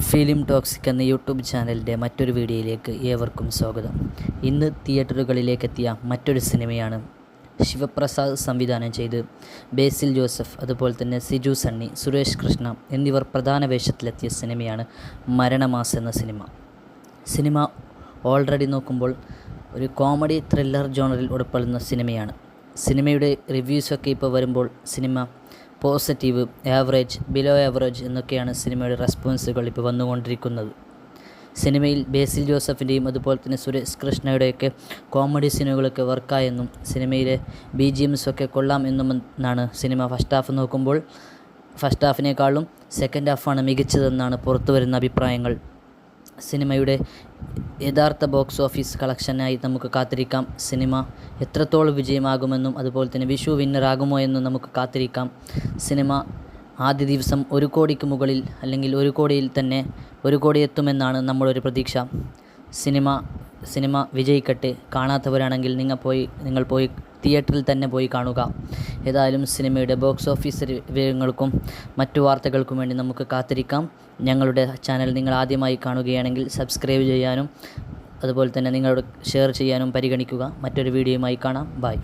Film toxic എന്ന YouTube ചാനലിൻ്റെ മറ്റൊരു വീഡിയോയിലേക്ക് ഏവർക്കും സ്വാഗതം. ഇന്ന് തിയേറ്ററുകളിലേക്കെത്തിയ മറ്റൊരു സിനിമയാണ് ശിവപ്രസാദ് സംവിധാനം ചെയ്ത് ബേസിൽ ജോസഫ്, അതുപോലെ തന്നെ സിജു സണ്ണി, സുരേഷ് കൃഷ്ണ എന്നിവർ പ്രധാന വേഷത്തിലെത്തിയ സിനിമയാണ് മരണമാസ് എന്ന സിനിമ ഓൾറെഡി നോക്കുമ്പോൾ ഒരു കോമഡി ത്രില്ലർ ജോണറിൽ ഉൾപ്പെടുന്ന സിനിമയാണ്. സിനിമയുടെ റിവ്യൂസൊക്കെ ഇപ്പോൾ വരുമ്പോൾ cinema positive, average, below average എന്നൊക്കെയാണ് സിനിമയുടെ റെസ്പോൺസുകൾ ഇപ്പോൾ വന്നുകൊണ്ടിരിക്കുന്നത്. സിനിമയിൽ ബേസിൽ ജോസഫിൻ്റെയും അതുപോലെ തന്നെ സുരേഷ് കൃഷ്ണയുടെയൊക്കെ കോമഡി സീനുകളൊക്കെ വർക്കായെന്നും സിനിമയിലെ BGMs ഒക്കെ കൊള്ളാം എന്നുമെന്നാണ് സിനിമ ഫസ്റ്റ് ഹാഫ് നോക്കുമ്പോൾ ഫസ്റ്റ് ഹാഫിനേക്കാളും സെക്കൻഡ് ഹാഫാണ് മികച്ചതെന്നാണ് പുറത്തു വരുന്ന അഭിപ്രായങ്ങൾ. സിനിമയുടെ യഥാർത്ഥ ബോക്സ് ഓഫീസ് കളക്ഷനായി നമുക്ക് കാത്തിരിക്കാം. സിനിമ എത്രത്തോളം വിജയമാകുമെന്നും അതുപോലെ തന്നെ വിഷു വിന്നറാകുമോ എന്നും നമുക്ക് കാത്തിരിക്കാം. സിനിമ ആദ്യ ദിവസം 1 കോടിക്ക് മുകളിൽ അല്ലെങ്കിൽ 1 കോടിയിൽ തന്നെ 1 കോടി എത്തുമെന്നാണ് നമ്മളൊരു പ്രതീക്ഷ. സിനിമ വിജയിക്കട്ടെ. കാണാത്തവരാണെങ്കിൽ നിങ്ങൾ പോയി തിയേറ്ററിൽ തന്നെ പോയി കാണുക. ഏതായാലും സിനിമയുടെ ബോക്സ് ഓഫീസ് വിവരങ്ങൾക്കും മറ്റു വാർത്തകൾക്കും വേണ്ടി നമുക്ക് കാത്തിരിക്കാം. ഞങ്ങളുടെ ചാനൽ നിങ്ങൾ ആദ്യമായി കാണുകയാണെങ്കിൽ സബ്സ്ക്രൈബ് ചെയ്യാനും അതുപോലെ തന്നെ നിങ്ങളോട് ഷെയർ ചെയ്യാനും പരിഗണിക്കുക. മറ്റൊരു വീഡിയോയുമായി കാണാം. ബൈ.